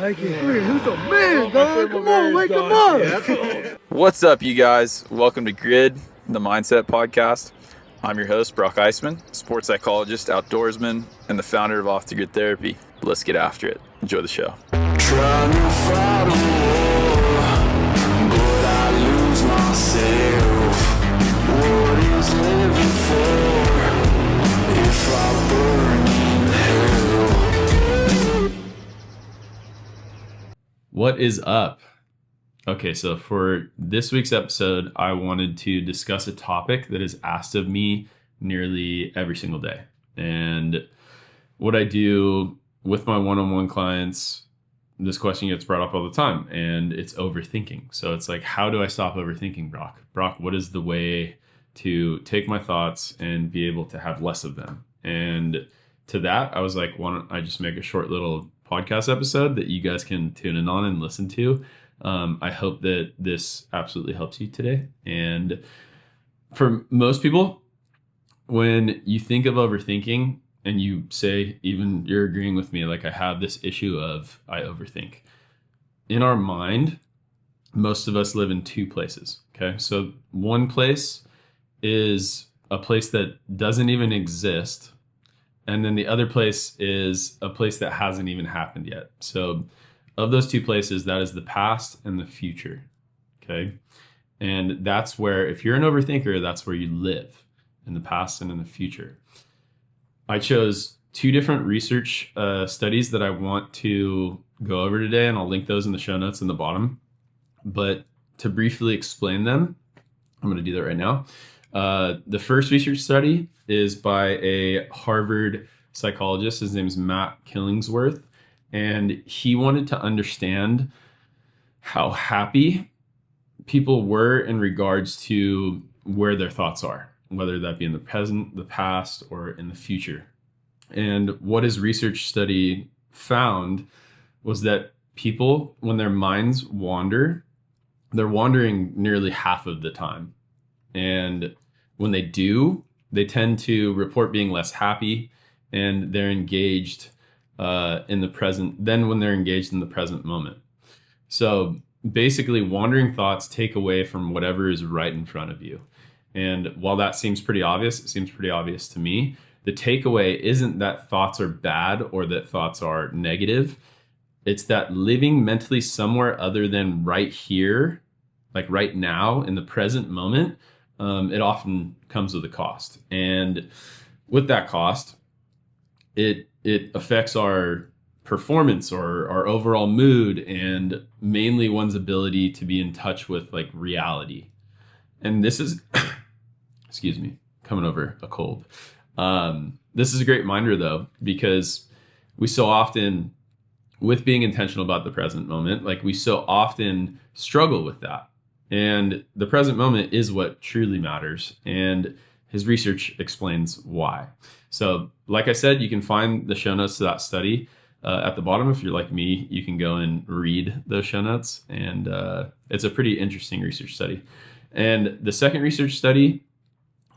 like it. Who's a man, dog? Come on, wake him up. What's up, you guys? Welcome to Gryd, the Mindset Podcast. I'm your host, Brock Eisman, sports psychologist, outdoorsman, and the founder of Off to Grid Therapy. Let's get after it. Enjoy the show. Trying to fight a war, but I lose myself. What is living for if I burn in hell? What is up? Okay, so for this week's episode, I wanted to discuss a topic that is asked of me nearly every single day. And what I do with my one-on-one clients, this question gets brought up all the time, and it's overthinking. So it's like, how do I stop overthinking, Brock? Brock, what is the way to take my thoughts and be able to have less of them? And to that, I was like, why don't I just make a short little podcast episode that you guys can tune in on and listen to? I hope that this absolutely helps you today. And for most people, when you think of overthinking and you say, even you're agreeing with me, like I have this issue of I overthink. In our mind, most of us live in two places. Okay. So one place is a place that doesn't even exist. And then the other place is a place that hasn't even happened yet. So of those two places, that is the past and the future. Okay. And that's where, if you're an overthinker, that's where you live, in the past and in the future. I chose two different research studies that I want to go over today, and I'll link those in the show notes in the bottom. But to briefly explain them, I'm going to do that right now. The first research study is by a Harvard psychologist. His name is Matt Killingsworth. And he wanted to understand how happy people were in regards to where their thoughts are, whether that be in the present, the past, or in the future. And what his research study found was that people, when their minds wander, they're wandering nearly half of the time. And when they do, they tend to report being less happy, and they're engaged in the present than when they're engaged in the present moment. So basically, wandering thoughts take away from whatever is right in front of you. And while that seems pretty obvious, it seems pretty obvious to me, the takeaway isn't that thoughts are bad or that thoughts are negative. It's that living mentally somewhere other than right here, like right now in the present moment, it often comes with a cost. And with that cost, it affects our performance or our overall mood, and mainly one's ability to be in touch with like reality. And this is, excuse me, coming over a cold. This is a great reminder though, because we so often, with being intentional about the present moment, like we so often struggle with that. And the present moment is what truly matters. And his research explains why. So like I said, you can find the show notes to that study at the bottom. If you're like me, you can go and read those show notes. And it's a pretty interesting research study. And the second research study,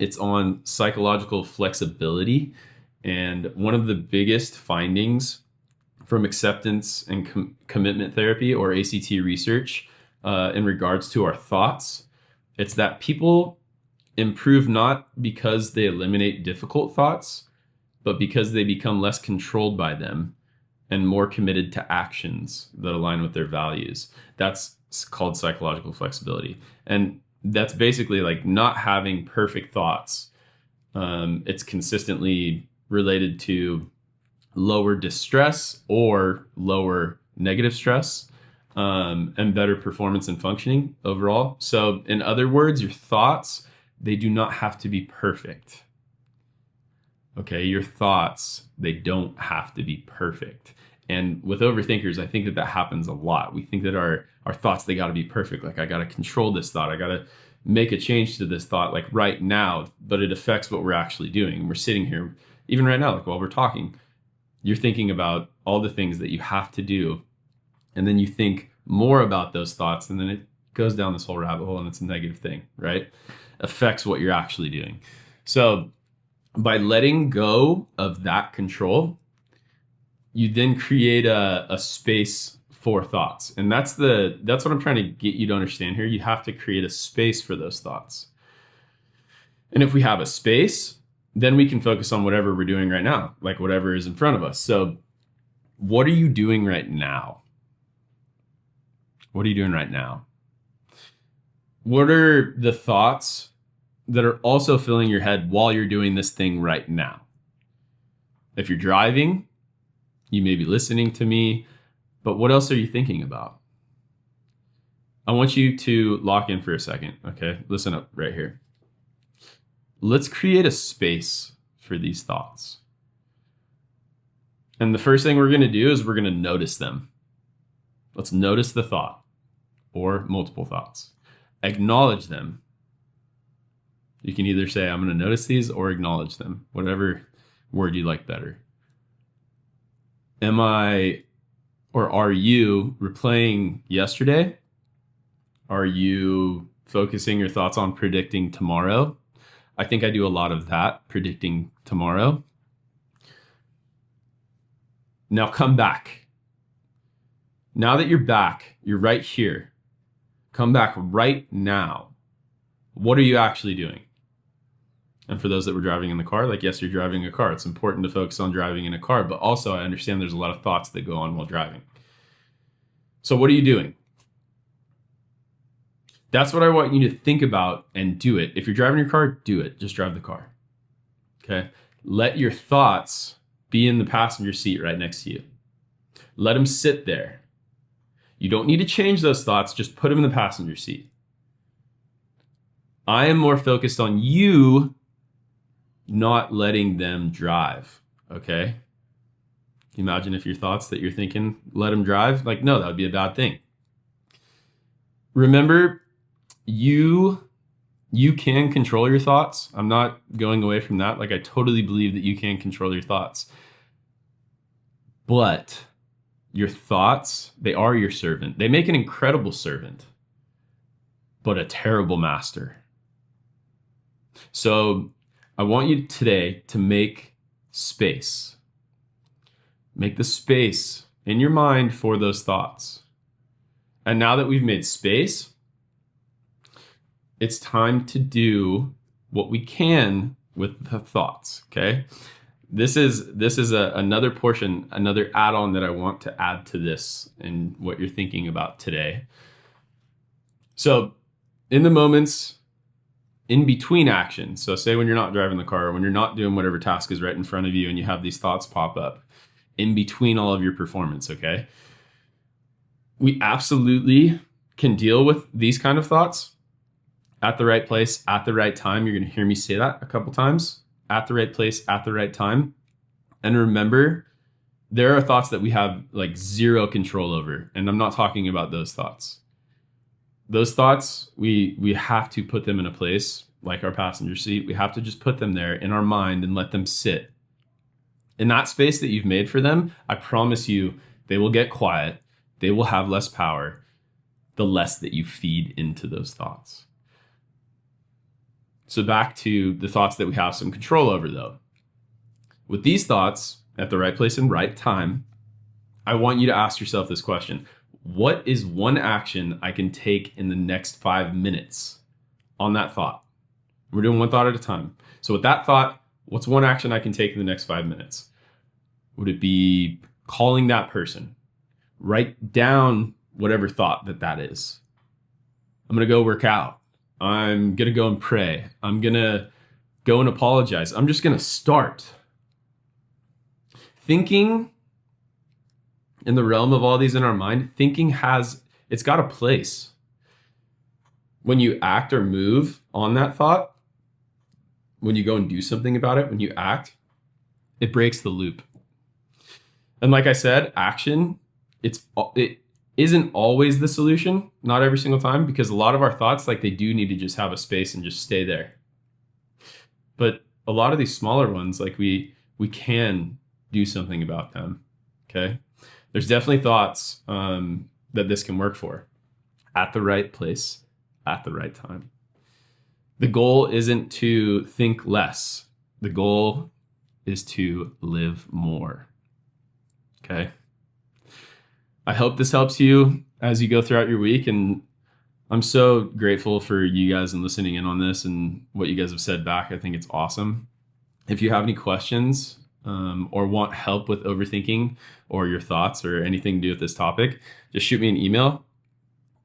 it's on psychological flexibility. And one of the biggest findings from acceptance and commitment therapy, or ACT research, in regards to our thoughts, it's that people improve not because they eliminate difficult thoughts, but because they become less controlled by them and more committed to actions that align with their values. That's called psychological flexibility. And that's basically like not having perfect thoughts. It's consistently related to lower distress or lower negative stress, and better performance and functioning overall. So in other words, your thoughts, they do not have to be perfect. Okay, your thoughts, they don't have to be perfect. And with overthinkers, I think that happens a lot. We think that our thoughts, they got to be perfect. Like, I got to control this thought. I got to make a change to this thought, like right now, but it affects what we're actually doing. And we're sitting here, even right now, like while we're talking, you're thinking about all the things that you have to do. And then you think more about those thoughts, and then it goes down this whole rabbit hole, and it's a negative thing, right? Affects what you're actually doing. So by letting go of that control, you then create a space for thoughts. And that's what I'm trying to get you to understand here. You have to create a space for those thoughts. And if we have a space, then we can focus on whatever we're doing right now, like whatever is in front of us. So what are you doing right now? What are you doing right now? What are the thoughts that are also filling your head while you're doing this thing right now? If you're driving, you may be listening to me, but what else are you thinking about? I want you to lock in for a second, okay? Listen up right here. Let's create a space for these thoughts. And the first thing we're going to do is we're going to notice them. Let's notice the thought or multiple thoughts. Acknowledge them. You can either say, I'm going to notice these, or acknowledge them, whatever word you like better. Am I, or are you replaying yesterday? Are you focusing your thoughts on predicting tomorrow? I think I do a lot of that, predicting tomorrow. Now come back. Now that you're back, you're right here. Come back right now. What are you actually doing? And for those that were driving in the car, like, yes, you're driving a car. It's important to focus on driving in a car, but also I understand there's a lot of thoughts that go on while driving. So what are you doing? That's what I want you to think about and do it. If you're driving your car, do it. Just drive the car. Okay? Let your thoughts be in the passenger seat right next to you. Let them sit there. You don't need to change those thoughts. Just put them in the passenger seat. I am more focused on you not letting them drive. Okay? Imagine if your thoughts that you're thinking, let them drive. Like, no, that would be a bad thing. Remember, you can control your thoughts. I'm not going away from that. Like, I totally believe that you can control your thoughts. But your thoughts, they are your servant. They make an incredible servant, but a terrible master. So I want you today to make space. Make the space in your mind for those thoughts. And now that we've made space, it's time to do what we can with the thoughts, okay? This is another portion, another add-on that I want to add to this and what you're thinking about today. So in the moments in between actions, so say when you're not driving the car, or when you're not doing whatever task is right in front of you and you have these thoughts pop up in between all of your performance, okay? We absolutely can deal with these kind of thoughts at the right place, at the right time. You're going to hear me say that a couple times. At the right place, at the right time. And remember, there are thoughts that we have like zero control over. And I'm not talking about those thoughts. Those thoughts, we have to put them in a place like our passenger seat. We have to just put them there in our mind and let them sit. In that space that you've made for them, I promise you, they will get quiet. They will have less power the less that you feed into those thoughts. So back to the thoughts that we have some control over, though. With these thoughts, at the right place and right time, I want you to ask yourself this question. What is one action I can take in the next 5 minutes on that thought? We're doing one thought at a time. So with that thought, what's one action I can take in the next 5 minutes? Would it be calling that person? Write down whatever thought that is. I'm going to go work out. I'm going to go and pray. I'm going to go and apologize. I'm just going to start. Thinking in the realm of all these in our mind, thinking it's got a place. When you act or move on that thought, when you go and do something about it, when you act, it breaks the loop. And like I said, action, it isn't always the solution, not every single time, because a lot of our thoughts, like, they do need to just have a space and just stay there. But a lot of these smaller ones, like, we can do something about them, okay? There's definitely thoughts that this can work for at the right place, at the right time. The goal isn't to think less. The goal is to live more, okay? I hope this helps you as you go throughout your week. And I'm so grateful for you guys and listening in on this and what you guys have said back. I think it's awesome. If you have any questions or want help with overthinking or your thoughts or anything to do with this topic, just shoot me an email.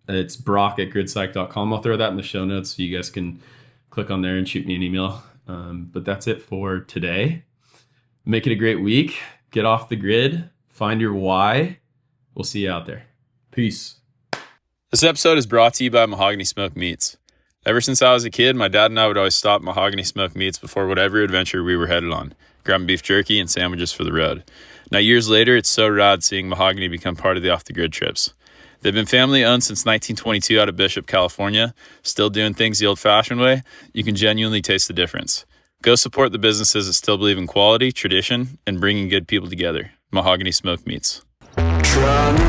It's brock@grydpsych.com. I'll throw that in the show notes so you guys can click on there and shoot me an email. But that's it for today. Make it a great week. Get off the grid. Find your why. We'll see you out there. Peace. This episode is brought to you by Mahogany Smoked Meats. Ever since I was a kid, my dad and I would always stop Mahogany Smoked Meats before whatever adventure we were headed on, grabbing beef jerky and sandwiches for the road. Now, years later, it's so rad seeing Mahogany become part of the Off the Grid trips. They've been family owned since 1922 out of Bishop, California, still doing things the old-fashioned way. You can genuinely taste the difference. Go support the businesses that still believe in quality, tradition, and bringing good people together. Mahogany Smoked Meats. Trying to